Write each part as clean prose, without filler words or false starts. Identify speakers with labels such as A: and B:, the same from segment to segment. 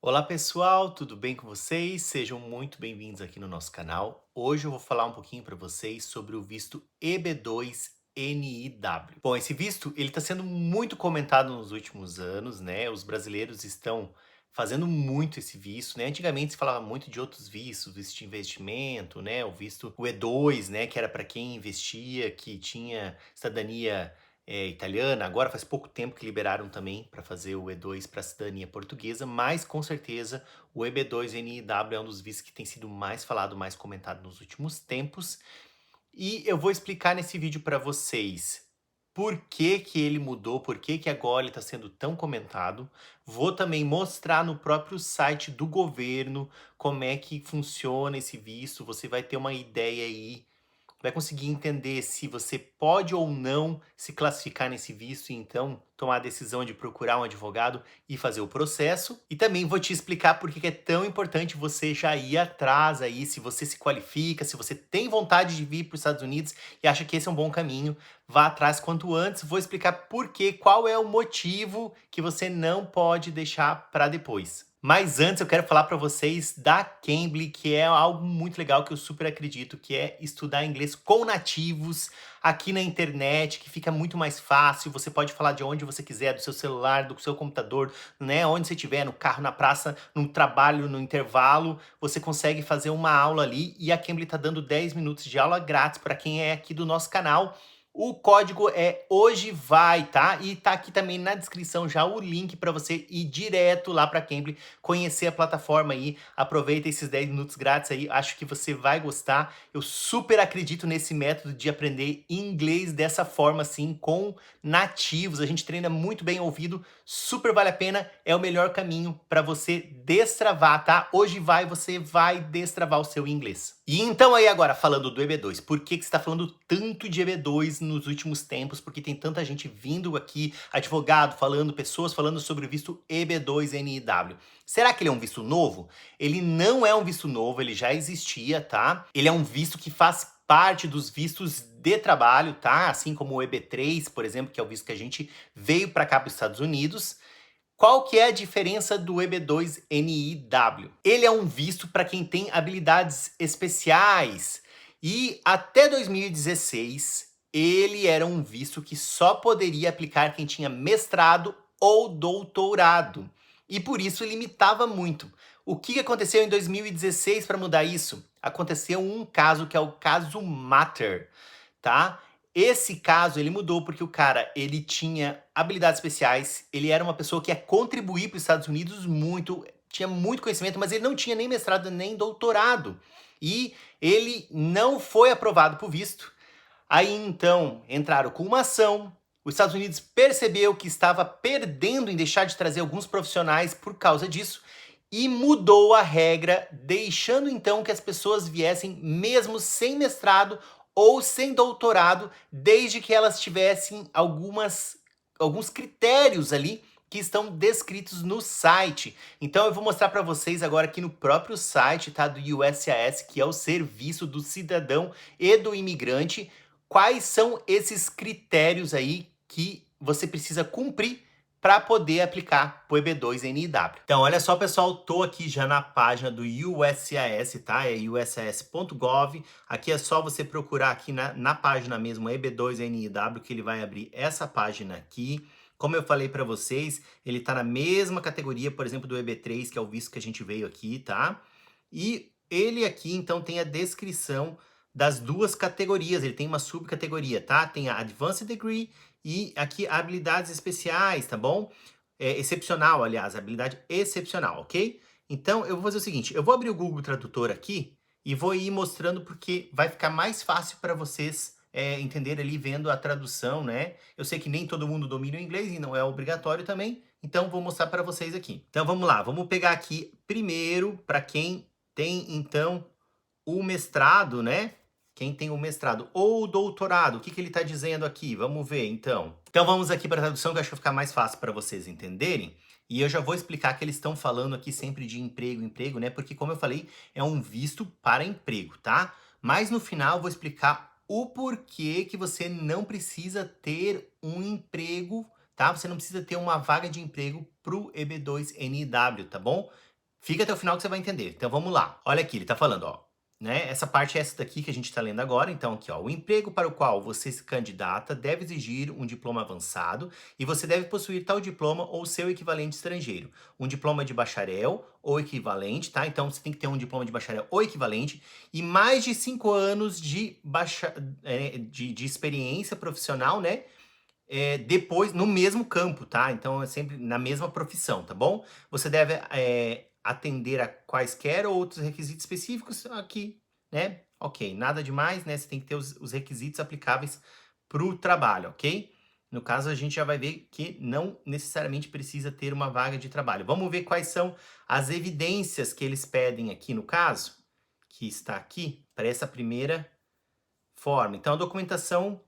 A: Olá pessoal, tudo bem com vocês? Sejam muito bem-vindos aqui no nosso canal. Hoje eu vou falar um pouquinho para vocês sobre o visto EB2NIW. Bom, esse visto ele está sendo muito comentado nos últimos anos, né? Os brasileiros estão fazendo muito esse visto, né? Antigamente se falava muito de outros vistos, visto de investimento, né? O E2, né? Que era para quem investia, que tinha cidadania italiana. Agora faz pouco tempo que liberaram também para fazer o E2 para a cidadania portuguesa, mas com certeza o EB2NIW é um dos vistos que tem sido mais falado, mais comentado nos últimos tempos. E eu vou explicar nesse vídeo para vocês por que que ele mudou, por que que agora ele está sendo tão comentado. Vou também mostrar no próprio site do governo como é que funciona esse visto. Você vai ter uma ideia aí, vai conseguir entender se você pode ou não se classificar nesse visto e então tomar a decisão de procurar um advogado e fazer o processo. E também vou te explicar por que que é tão importante você já ir atrás aí, se você se qualifica, se você tem vontade de vir para os Estados Unidos e acha que esse é um bom caminho, vá atrás quanto antes. Vou explicar por quê, qual é o motivo que você não pode deixar para depois. Mas antes eu quero falar para vocês da Cambly, que é algo muito legal que eu super acredito, que é estudar inglês com nativos aqui na internet, que fica muito mais fácil. Você pode falar de onde você quiser, do seu celular, do seu computador, né? Onde você estiver, no carro, na praça, no trabalho, no intervalo, você consegue fazer uma aula ali e a Cambly está dando 10 minutos de aula grátis para quem é aqui do nosso canal. O código é hoje vai, tá? E tá aqui também na descrição já o link para você ir direto lá para Cambly, conhecer a plataforma aí. Aproveita esses 10 minutos grátis aí, acho que você vai gostar. Eu super acredito nesse método de aprender inglês dessa forma assim, com nativos. A gente treina muito bem ouvido, super vale a pena, é o melhor caminho para você destravar, tá? Hoje vai, você vai destravar o seu inglês. E então aí agora, falando do EB2, por que que você está falando tanto de EB2 nos últimos tempos? Porque tem tanta gente vindo aqui, advogado falando, pessoas falando sobre o visto EB2NIW. Será que ele é um visto novo? Ele não é um visto novo, ele já existia, tá? Ele é um visto que faz parte dos vistos de trabalho, tá? Assim como o EB3, por exemplo, que é o visto que a gente veio para cá para os Estados Unidos. Qual que é a diferença do EB2NIW? Ele é um visto para quem tem habilidades especiais e até 2016 ele era um visto que só poderia aplicar quem tinha mestrado ou doutorado e por isso limitava muito. O que aconteceu em 2016 para mudar isso? Aconteceu um caso que é o caso Matter, tá? Esse caso, ele mudou porque o cara, ele tinha habilidades especiais, ele era uma pessoa que ia contribuir para os Estados Unidos muito, tinha muito conhecimento, mas ele não tinha nem mestrado nem doutorado. E ele não foi aprovado por visto. Aí então entraram com uma ação. Os Estados Unidos percebeu que estava perdendo em deixar de trazer alguns profissionais por causa disso e mudou a regra, deixando então que as pessoas viessem mesmo sem mestrado ou sem doutorado, desde que elas tivessem alguns critérios ali que estão descritos no site. Então eu vou mostrar para vocês agora aqui no próprio site, tá, do USCIS, que é o Serviço do Cidadão e do Imigrante, quais são esses critérios aí que você precisa cumprir para poder aplicar para o EB2NIW. Então, olha só, pessoal, tô aqui já na página do USCIS, tá? É uscis.gov. Aqui é só você procurar aqui na página mesmo EB2NIW que ele vai abrir essa página aqui. Como eu falei para vocês, ele está na mesma categoria, por exemplo, do EB3, que é o visto que a gente veio aqui, tá? E ele aqui, então, tem a descrição das duas categorias. Ele tem uma subcategoria, tá? Tem a Advanced Degree e aqui habilidades especiais, tá bom? Excepcional, aliás, habilidade excepcional, ok? Então, eu vou fazer o seguinte, eu vou abrir o Google Tradutor aqui e vou ir mostrando porque vai ficar mais fácil para vocês entenderem ali vendo a tradução, né? Eu sei que nem todo mundo domina o inglês e não é obrigatório também, então vou mostrar para vocês aqui. Então, vamos lá, vamos pegar aqui primeiro para quem tem, então, o mestrado, né? Quem tem o mestrado ou o doutorado, o que que ele está dizendo aqui? Vamos ver, então. Então vamos aqui para a tradução, que eu acho que vai ficar mais fácil para vocês entenderem. E eu já vou explicar que eles estão falando aqui sempre de emprego, emprego, né? Porque, como eu falei, é um visto para emprego, tá? Mas no final eu vou explicar o porquê que você não precisa ter um emprego, tá? Você não precisa ter uma vaga de emprego para o EB2NIW, tá bom? Fica até o final que você vai entender. Então vamos lá. Olha aqui, ele tá falando, ó, né? Essa parte é essa daqui que a gente está lendo agora. Então aqui, ó, o emprego para o qual você se candidata deve exigir um diploma avançado e você deve possuir tal diploma ou seu equivalente estrangeiro. Um diploma de bacharel ou equivalente, tá? Então você tem que ter um diploma de bacharel ou equivalente e mais de 5 anos de experiência profissional, né? Depois no mesmo campo, tá? Então é sempre na mesma profissão, tá bom? Você deve atender a quaisquer outros requisitos específicos aqui, né? Ok, nada demais, né? Você tem que ter os requisitos aplicáveis para o trabalho, ok? No caso, a gente já vai ver que não necessariamente precisa ter uma vaga de trabalho. Vamos ver quais são as evidências que eles pedem aqui no caso, que está aqui, para essa primeira forma. Então, a documentação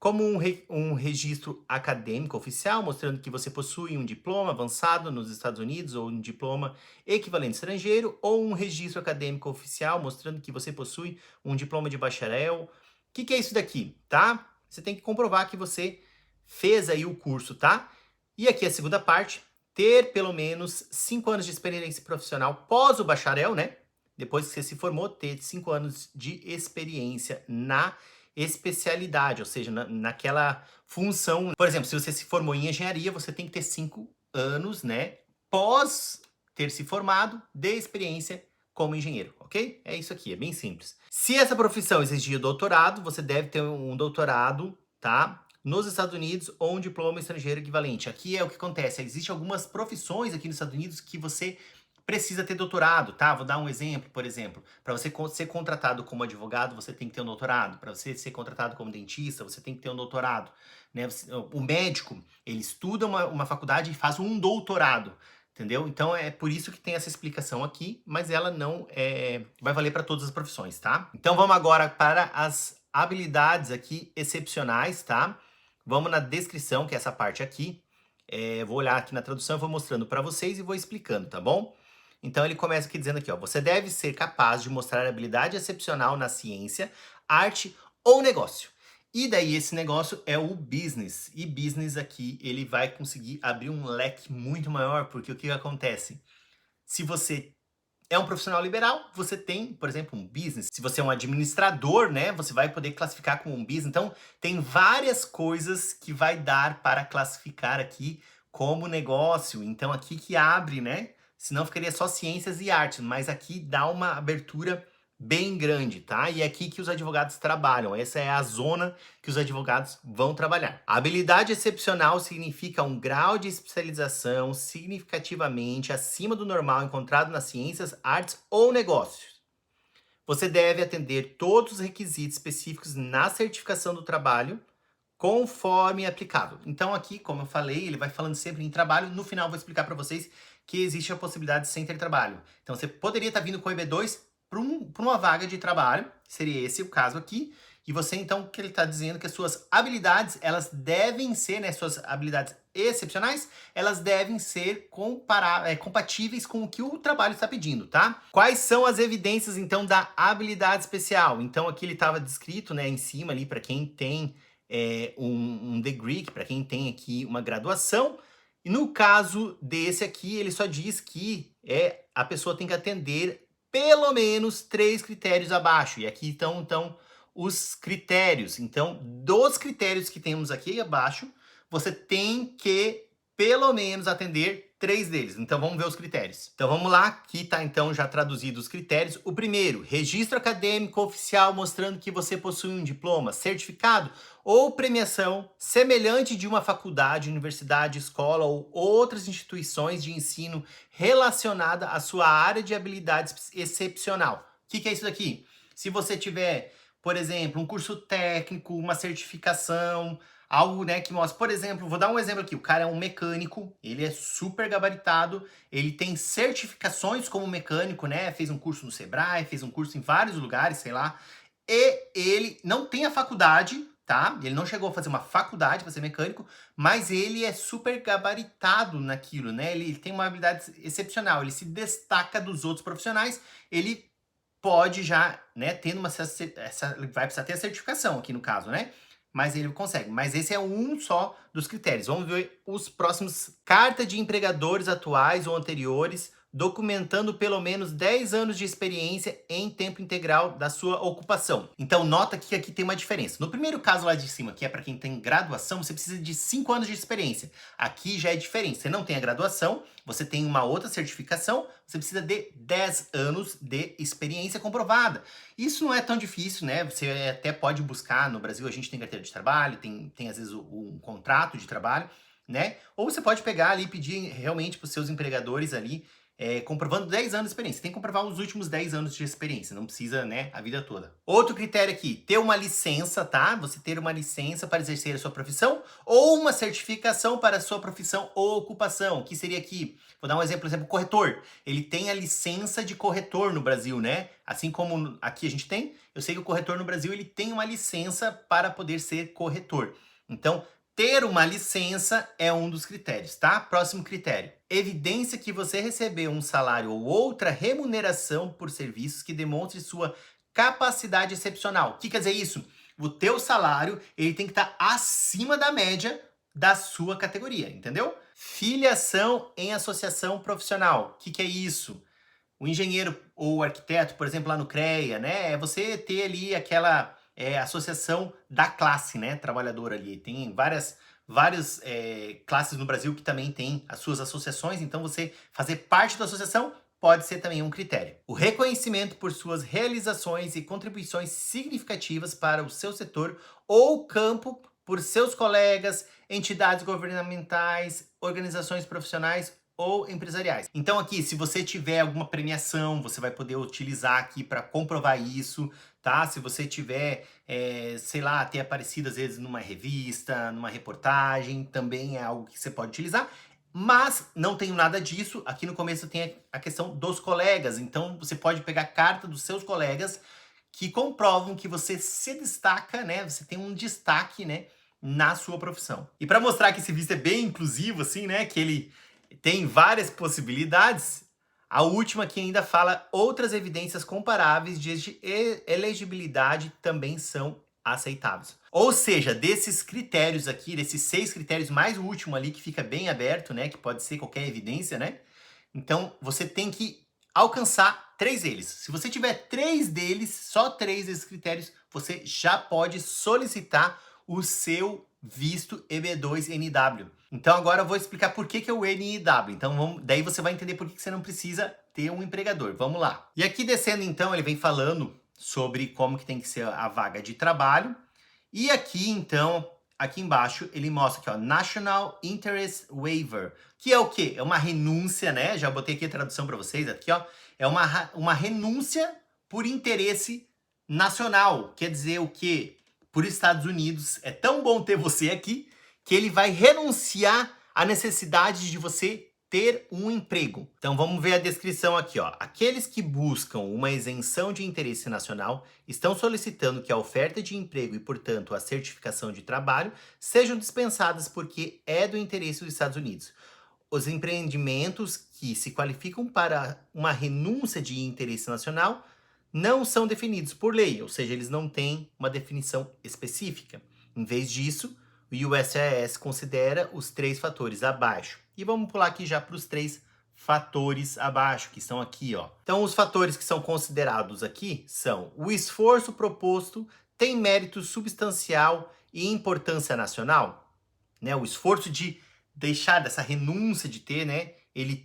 A: como um registro acadêmico oficial, mostrando que você possui um diploma avançado nos Estados Unidos ou um diploma equivalente estrangeiro, ou um registro acadêmico oficial, mostrando que você possui um diploma de bacharel. O que é isso daqui, tá? Você tem que comprovar que você fez aí o curso, tá? E aqui a segunda parte, ter pelo menos 5 anos de experiência profissional pós o bacharel, né? Depois que você se formou, ter 5 anos de experiência na especialidade, ou seja, naquela função. Por exemplo, se você se formou em engenharia, você tem que ter 5 anos, né, pós ter se formado, de experiência como engenheiro, ok? É isso aqui, é bem simples. Se essa profissão exigir doutorado, você deve ter um doutorado, tá? Nos Estados Unidos ou um diploma estrangeiro equivalente. Aqui é o que acontece, existem algumas profissões aqui nos Estados Unidos que você precisa ter doutorado, tá? Vou dar um exemplo, por exemplo. Para você ser contratado como advogado, você tem que ter um doutorado. Para você ser contratado como dentista, você tem que ter um doutorado. Né? O médico, ele estuda uma faculdade e faz um doutorado, entendeu? Então é por isso que tem essa explicação aqui, mas ela não vai valer para todas as profissões, tá? Então vamos agora para as habilidades aqui excepcionais, tá? Vamos na descrição, que é essa parte aqui. Vou olhar aqui na tradução, vou mostrando para vocês e vou explicando, tá bom? Então ele começa aqui dizendo aqui, ó, você deve ser capaz de mostrar habilidade excepcional na ciência, arte ou negócio. E daí esse negócio é o business. E business aqui, ele vai conseguir abrir um leque muito maior, porque o que acontece? Se você é um profissional liberal, você tem, por exemplo, um business. Se você é um administrador, né, você vai poder classificar como um business. Então, tem várias coisas que vai dar para classificar aqui como negócio. Então, aqui que abre, né? Senão ficaria só ciências e artes, mas aqui dá uma abertura bem grande, tá? E é aqui que os advogados trabalham. Essa é a zona que os advogados vão trabalhar. A habilidade excepcional significa um grau de especialização significativamente acima do normal encontrado nas ciências, artes ou negócios. Você deve atender todos os requisitos específicos na certificação do trabalho, conforme aplicável. Então aqui, como eu falei, ele vai falando sempre em trabalho. No final, eu vou explicar para vocês que existe a possibilidade de sem ter trabalho. Então você poderia estar vindo com o EB2 para uma vaga de trabalho, seria esse o caso aqui, e você então, que ele está dizendo que as suas habilidades, elas devem ser, né, suas habilidades excepcionais, elas devem ser compatíveis com o que o trabalho está pedindo, tá? Quais são as evidências, então, da habilidade especial? Então, aqui ele estava descrito, né, em cima ali, para quem tem um degree, para quem tem aqui uma graduação, e no caso desse aqui, ele só diz que a pessoa tem que atender pelo menos 3 critérios abaixo. E aqui estão, então, os critérios. Então, dos critérios que temos aqui abaixo, você tem que, pelo menos, atender 3 deles. Então, vamos ver os critérios. Então, vamos lá. Aqui está, então, já traduzido os critérios. O primeiro, registro acadêmico oficial mostrando que você possui um diploma, certificado ou premiação semelhante de uma faculdade, universidade, escola ou outras instituições de ensino relacionada à sua área de habilidade excepcional. O que é isso daqui? Se você tiver, por exemplo, um curso técnico, uma certificação, algo, né, que mostra, por exemplo, vou dar um exemplo aqui, o cara é um mecânico, ele é super gabaritado, ele tem certificações como mecânico, né, fez um curso no Sebrae, fez um curso em vários lugares, sei lá, e ele não tem a faculdade, tá? Ele não chegou a fazer uma faculdade para ser mecânico, mas ele é super gabaritado naquilo, né? Ele tem uma habilidade excepcional, ele se destaca dos outros profissionais, ele pode já, né, tendo vai precisar ter a certificação aqui no caso, né? Mas ele consegue. Mas esse é um só dos critérios. Vamos ver os próximos. Carta de empregadores atuais ou anteriores documentando pelo menos 10 anos de experiência em tempo integral da sua ocupação. Então nota que aqui tem uma diferença. No primeiro caso lá de cima, que é para quem tem graduação, você precisa de 5 anos de experiência. Aqui já é diferente. Você não tem a graduação, você tem uma outra certificação, você precisa de 10 anos de experiência comprovada. Isso não é tão difícil, né? Você até pode buscar, no Brasil a gente tem carteira de trabalho, tem às vezes um contrato de trabalho, né? Ou você pode pegar ali e pedir realmente para os seus empregadores ali, comprovando 10 anos de experiência. Você tem que comprovar os últimos 10 anos de experiência, não precisa, né, a vida toda. Outro critério aqui, ter uma licença, tá? Você ter uma licença para exercer a sua profissão ou uma certificação para a sua profissão ou ocupação, que seria aqui, vou dar um exemplo, corretor. Ele tem a licença de corretor no Brasil, né? Assim como aqui a gente tem, eu sei que o corretor no Brasil, ele tem uma licença para poder ser corretor. Então, ter uma licença é um dos critérios, tá? Próximo critério. Evidência que você recebeu um salário ou outra remuneração por serviços que demonstre sua capacidade excepcional. O que quer dizer isso? O teu salário, ele tem que estar acima da média da sua categoria, entendeu? Filiação em associação profissional. O que é isso? O engenheiro ou o arquiteto, por exemplo, lá no CREA, né? É você ter ali aquela associação da classe, né, trabalhadora ali. Tem várias classes no Brasil que também tem as suas associações, então você fazer parte da associação pode ser também um critério. O reconhecimento por suas realizações e contribuições significativas para o seu setor ou campo por seus colegas, entidades governamentais, organizações profissionais ou empresariais. Então aqui, se você tiver alguma premiação, você vai poder utilizar aqui para comprovar isso, tá? Se você tiver, sei lá, ter aparecido às vezes numa revista, numa reportagem, também é algo que você pode utilizar. Mas não tenho nada disso. Aqui no começo tem a questão dos colegas. Então você pode pegar carta dos seus colegas que comprovam que você se destaca, né? Você tem um destaque, né, na sua profissão. E para mostrar que esse visto é bem inclusivo, assim, né, que ele tem várias possibilidades, a última que ainda fala outras evidências comparáveis de elegibilidade também são aceitáveis. Ou seja, desses critérios aqui, desses 6 critérios, mais o último ali que fica bem aberto, né, que pode ser qualquer evidência, né? Então, você tem que alcançar 3 deles. Se você tiver 3 deles, só 3 desses critérios, você já pode solicitar o seu visto EB2NW. Então agora eu vou explicar por que é o NIW. Então daí você vai entender por que você não precisa ter um empregador. Vamos lá. E aqui descendo então, ele vem falando sobre como que tem que ser a vaga de trabalho. E aqui então, aqui embaixo, ele mostra aqui, ó, National Interest Waiver, que é o quê? É uma renúncia, né? Já botei aqui a tradução para vocês, aqui, ó. É uma renúncia por interesse nacional. Quer dizer o quê? Por Estados Unidos, é tão bom ter você aqui que ele vai renunciar à necessidade de você ter um emprego. Então vamos ver a descrição aqui, ó. Aqueles que buscam uma isenção de interesse nacional estão solicitando que a oferta de emprego e, portanto, a certificação de trabalho sejam dispensadas porque é do interesse dos Estados Unidos. Os empreendimentos que se qualificam para uma renúncia de interesse nacional não são definidos por lei, ou seja, eles não têm uma definição específica. Em vez disso, o USCIS considera os 3 fatores abaixo. E vamos pular aqui já para os 3 fatores abaixo, que estão aqui, ó. Então, os fatores que são considerados aqui são: o esforço proposto tem mérito substancial e importância nacional, né? O esforço de deixar dessa renúncia de ter, né? Ele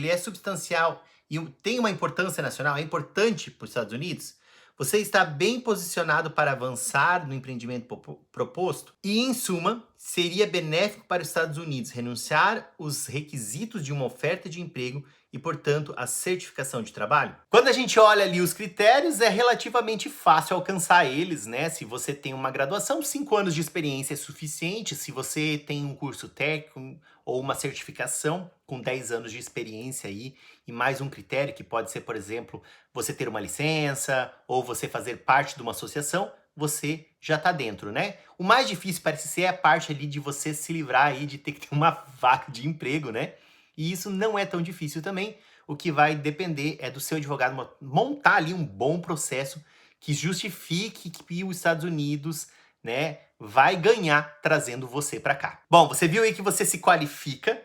A: é substancial e tem uma importância nacional, é importante para os Estados Unidos. Você está bem posicionado para avançar no empreendimento proposto e, em suma, seria benéfico para os Estados Unidos renunciar os requisitos de uma oferta de emprego e, portanto, a certificação de trabalho? Quando a gente olha ali os critérios, é relativamente fácil alcançar eles, né? Se você tem uma graduação, 5 anos de experiência é suficiente. Se você tem um curso técnico ou uma certificação com 10 anos de experiência aí, e mais um critério que pode ser, por exemplo, você ter uma licença ou você fazer parte de uma associação, você já está dentro, né? O mais difícil parece ser a parte ali de você se livrar aí de ter que ter uma vaga de emprego, né? E isso não é tão difícil também. O que vai depender é do seu advogado montar ali um bom processo que justifique que os Estados Unidos, né, vai ganhar trazendo você para cá. Bom, você viu aí que você se qualifica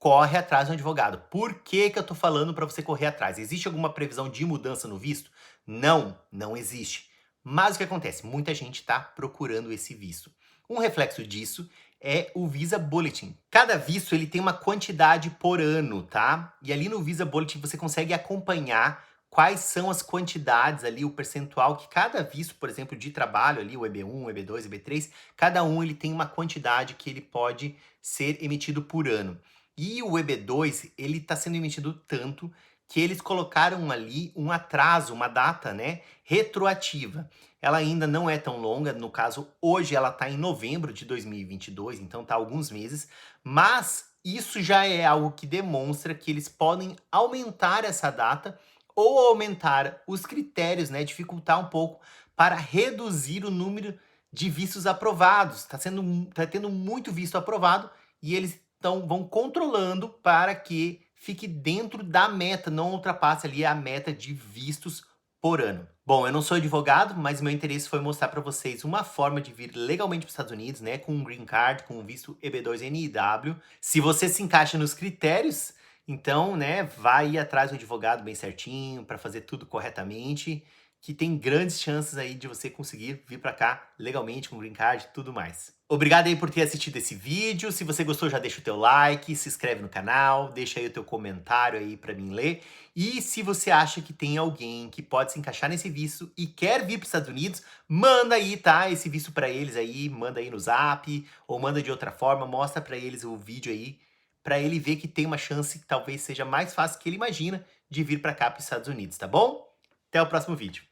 A: corre atrás de um advogado. Por que que eu tô falando para você correr atrás? Existe alguma previsão de mudança no visto? Não, não existe. Mas o que acontece? Muita gente está procurando esse visto. Um reflexo disso é o Visa Bulletin. Cada visto ele tem uma quantidade por ano, tá? E ali no Visa Bulletin você consegue acompanhar quais são as quantidades ali, o percentual que cada visto, por exemplo, de trabalho ali, o EB1, o EB2, o EB3, cada um ele tem uma quantidade que ele pode ser emitido por ano. E o EB2, ele está sendo emitido tanto que eles colocaram ali um atraso, uma data, né, retroativa. Ela ainda não é tão longa, no caso, hoje ela está em novembro de 2022, então está alguns meses, mas isso já é algo que demonstra que eles podem aumentar essa data ou aumentar os critérios, né, dificultar um pouco para reduzir o número de vistos aprovados. Tá tendo muito visto aprovado e eles vão controlando para que fique dentro da meta, não ultrapasse ali a meta de vistos por ano. Bom, eu não sou advogado, mas meu interesse foi mostrar para vocês uma forma de vir legalmente para os Estados Unidos, né, com um green card, com um visto EB2NIW. Se você se encaixa nos critérios, então, né, vai ir atrás do advogado bem certinho para fazer tudo corretamente, que tem grandes chances aí de você conseguir vir para cá legalmente com green card e tudo mais. Obrigado aí por ter assistido esse vídeo. Se você gostou, já deixa o teu like, se inscreve no canal, deixa aí o teu comentário aí para mim ler. E se você acha que tem alguém que pode se encaixar nesse visto e quer vir para os Estados Unidos, manda aí, tá? Esse visto para eles aí, manda aí no Zap ou manda de outra forma, mostra para eles o vídeo aí para ele ver que tem uma chance que talvez seja mais fácil que ele imagina de vir para cá para os Estados Unidos, tá bom? Até o próximo vídeo.